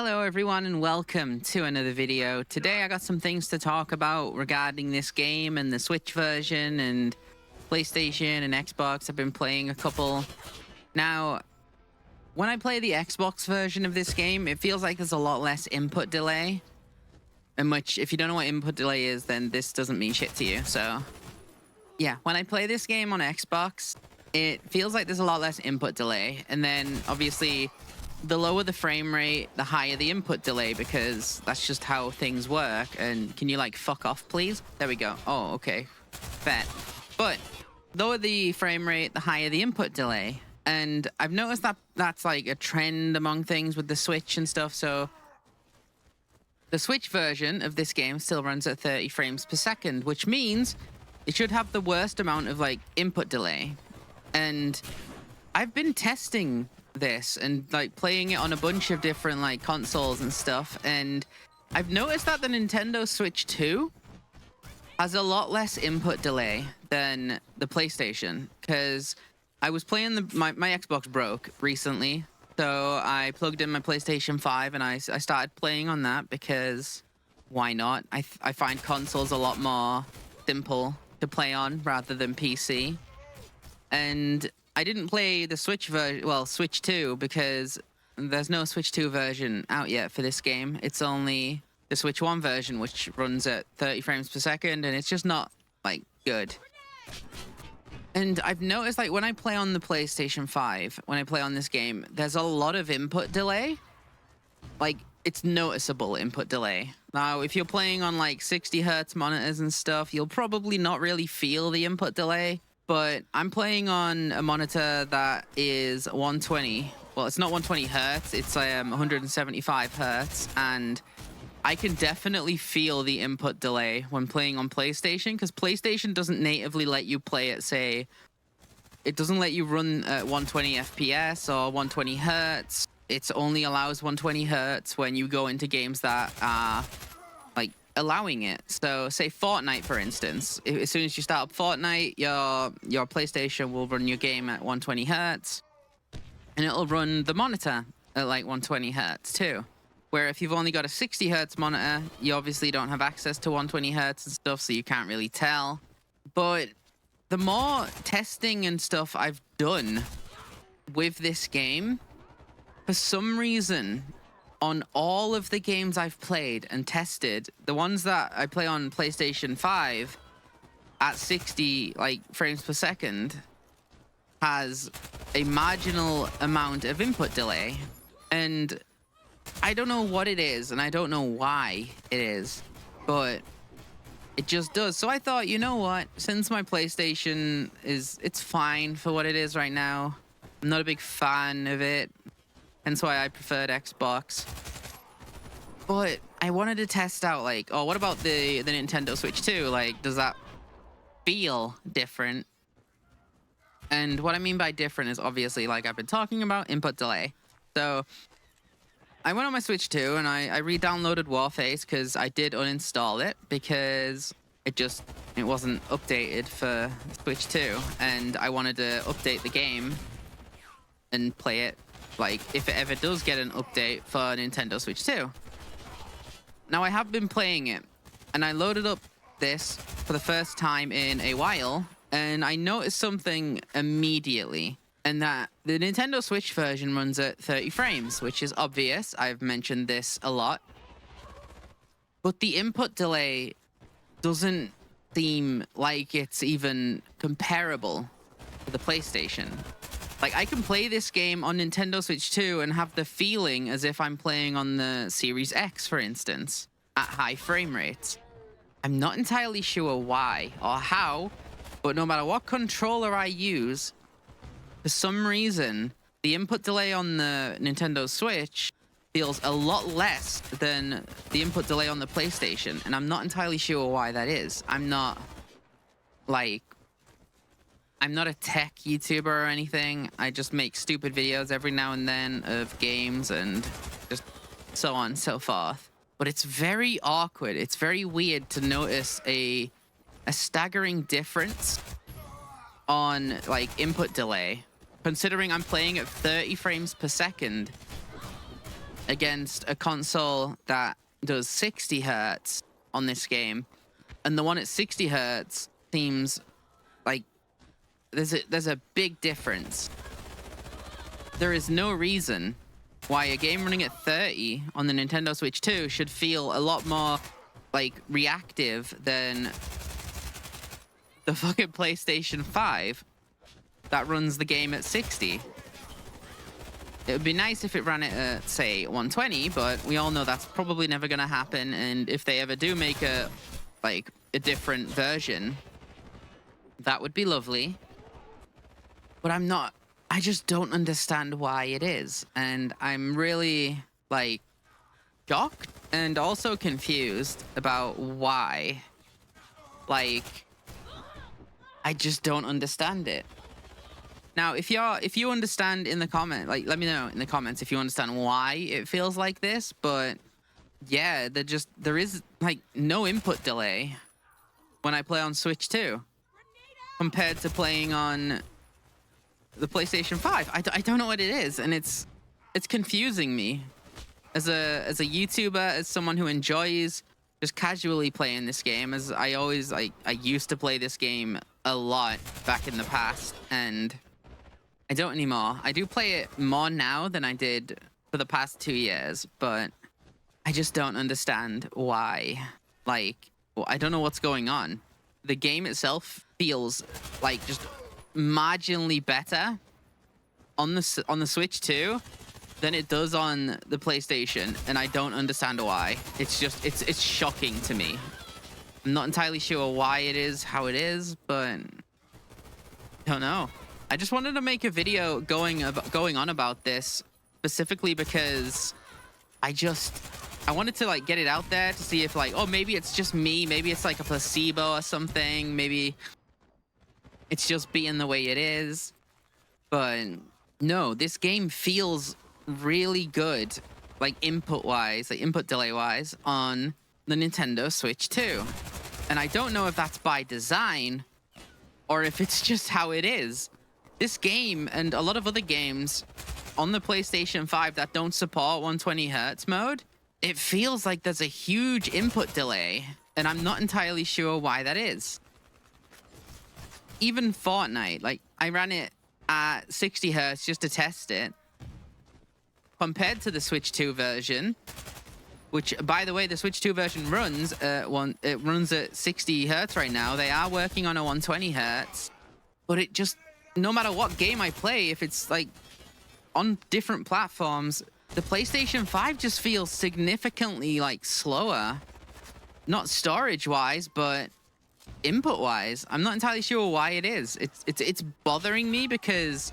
Hello everyone and welcome to another video. Today I got some things to talk about regarding this game and the Switch version and PlayStation and Xbox. I've been playing a couple. Now, when I play the Xbox version of this game, it feels like there's a lot less input delay. And which, if you don't know what input delay is, then this doesn't mean shit to you. So, yeah, when I play this game on Xbox, it feels like there's a lot less input delay. And then, obviously, the lower the frame rate, the higher the input delay, because that's just how things work. And can you, like, fuck off, please? There we go. Oh, okay. Bet. But lower the frame rate, the higher the input delay. And I've noticed that that's, like, a trend among things with the Switch and stuff. So the Switch version of this game still runs at 30 frames per second, which means it should have the worst amount of, like, input delay. And I've been testing this and like playing it on a bunch of different like consoles and stuff, and I've noticed that the Nintendo Switch 2 has a lot less input delay than the PlayStation, because I was playing my Xbox broke recently, so I plugged in my PlayStation 5 and I started playing on that because why not? I find consoles a lot more simple to play on rather than PC. And I didn't play the Switch version, well, Switch 2, because there's no Switch 2 version out yet for this game. It's only the Switch 1 version, which runs at 30 frames per second, and it's just not, like, good. And I've noticed, like, when I play on the PlayStation 5, when I play on this game, there's a lot of input delay. Like, it's noticeable input delay. Now, if you're playing on, like, 60 hertz monitors and stuff, you'll probably not really feel the input delay. But I'm playing on a monitor that is 120. Well, it's not 120 hertz. It's 175 hertz. And I can definitely feel the input delay when playing on PlayStation, because PlayStation doesn't natively let you play at, say, it doesn't let you run at 120 FPS or 120 hertz. It only allows 120 hertz when you go into games that are like allowing it. So say Fortnite, for instance, as soon as you start up Fortnite, your PlayStation will run your game at 120 hertz, and it'll run the monitor at like 120 hertz too. Where if you've only got a 60 hertz monitor, you obviously don't have access to 120 hertz and stuff, so you can't really tell. But the more testing and stuff I've done with this game, for some reason, on all of the games I've played and tested, the ones that I play on PlayStation 5 at 60 like frames per second has a marginal amount of input delay. And I don't know what it is, and I don't know why it is, but it just does. So I thought, you know what? Since my PlayStation it's fine for what it is right now. I'm not a big fan of it. Hence why I preferred Xbox. But I wanted to test out, like, oh, what about the Nintendo Switch 2? Like, does that feel different? And what I mean by different is obviously, like I've been talking about, input delay. So I went on my Switch 2 and I re-downloaded Warface, because I did uninstall it because it wasn't updated for Switch 2, and I wanted to update the game and play it, like, if it ever does get an update for Nintendo Switch 2. Now, I have been playing it, and I loaded up this for the first time in a while, and I noticed something immediately, and that the Nintendo Switch version runs at 30 frames, which is obvious. I've mentioned this a lot. But the input delay doesn't seem like it's even comparable to the PlayStation. Like, I can play this game on Nintendo Switch 2 and have the feeling as if I'm playing on the Series X, for instance, at high frame rates. I'm not entirely sure why or how, but no matter what controller I use, for some reason, the input delay on the Nintendo Switch feels a lot less than the input delay on the PlayStation, and I'm not entirely sure why that is. I'm not a tech YouTuber or anything. I just make stupid videos every now and then of games and just so on and so forth. But it's very awkward. It's very weird to notice a staggering difference on, like, input delay, considering I'm playing at 30 frames per second against a console that does 60 hertz on this game, and the one at 60 hertz seems like there's a big difference. There is no reason why a game running at 30 on the Nintendo Switch 2 should feel a lot more like reactive than the fucking PlayStation 5 that runs the game at 60. It would be nice if it ran it at, say, 120, but we all know that's probably never going to happen. And if they ever do make a different version, that would be lovely. But I just don't understand why it is. And I'm really, like, shocked and also confused about why. Like, I just don't understand it. Now, if you understand in the comment, like, let me know in the comments if you understand why it feels like this. But yeah, there is like no input delay when I play on Switch 2 compared to playing on the PlayStation 5. I don't know what it is, and it's confusing me as a YouTuber, as someone who enjoys just casually playing this game. As I used to play this game a lot back in the past, and I don't anymore. I do play it more now than I did for the past 2 years, but I just don't understand why. Like, well, I don't know what's going on. The game itself feels like just marginally better on the Switch 2 than it does on the PlayStation, and I don't understand why. It's shocking to me. I'm not entirely sure why it is how it is, but I don't know. I just wanted to make a video going on about this specifically because I wanted to like get it out there to see if like, oh, maybe it's just me, maybe it's like a placebo or something, maybe it's just being the way it is. But no, this game feels really good, like input delay wise on the Nintendo Switch 2. And I don't know if that's by design or if it's just how it is. This game and a lot of other games on the PlayStation 5 that don't support 120 hertz mode, it feels like there's a huge input delay, and I'm not entirely sure why that is. Even Fortnite, like I ran it at 60 hertz just to test it. Compared to the Switch 2 version, which, by the way, the Switch 2 version runs at 60 hertz right now. They are working on a 120 hertz, but it just, no matter what game I play, if it's like on different platforms, the PlayStation 5 just feels significantly like slower. Not storage wise, but input wise. I'm not entirely sure why it is. It's bothering me because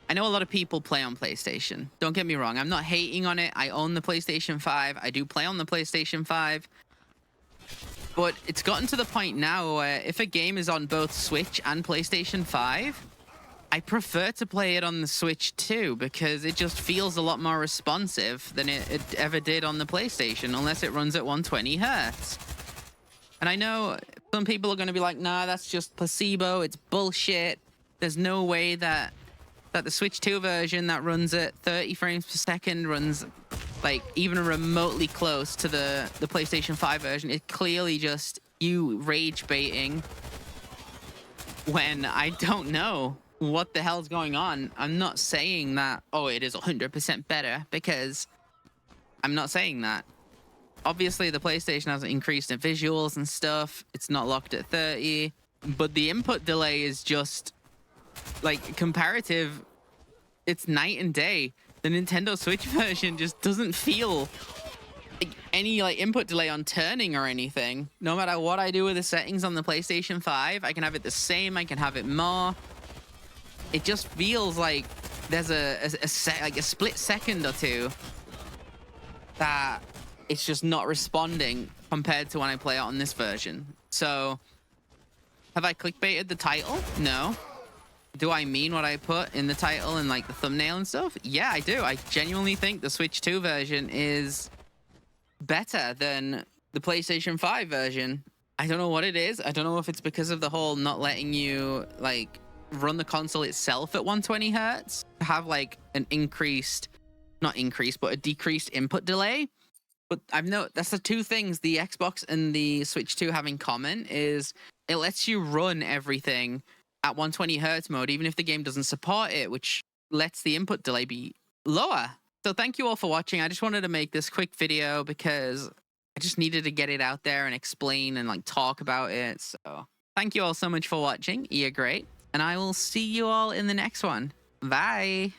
I know a lot of people play on PlayStation. Don't get me wrong. I'm not hating on it. I own the PlayStation 5. I do play on the PlayStation 5. But it's gotten to the point now where if a game is on both Switch and PlayStation 5, I prefer to play it on the Switch 2 because it just feels a lot more responsive than it ever did on the PlayStation, unless it runs at 120 hertz. And I know some people are going to be like, nah, that's just placebo. It's bullshit. There's no way that the Switch 2 version that runs at 30 frames per second runs like even remotely close to the PlayStation 5 version. It's clearly just you rage baiting when I don't know what the hell's going on. I'm not saying that, oh, it is 100% better, because I'm not saying that. Obviously, the PlayStation has increased in visuals and stuff. It's not locked at 30, but the input delay is just like comparative. It's night and day. The Nintendo Switch version just doesn't feel like any like input delay on turning or anything. No matter what I do with the settings on the PlayStation 5, I can have it the same, I can have it more. It just feels like there's a split second or two that it's just not responding compared to when I play it on this version. So, have I clickbaited the title? No. Do I mean what I put in the title and like the thumbnail and stuff? Yeah, I do. I genuinely think the Switch 2 version is better than the PlayStation 5 version. I don't know what it is. I don't know if it's because of the whole not letting you like run the console itself at 120 hertz, have like an increased not increased, but a decreased input delay. But I've noticed that's the two things the Xbox and the Switch 2 have in common is it lets you run everything at 120 hertz mode, even if the game doesn't support it, which lets the input delay be lower. So thank you all for watching. I just wanted to make this quick video because I just needed to get it out there and explain and like talk about it. So thank you all so much for watching. You're great. And I will see you all in the next one. Bye.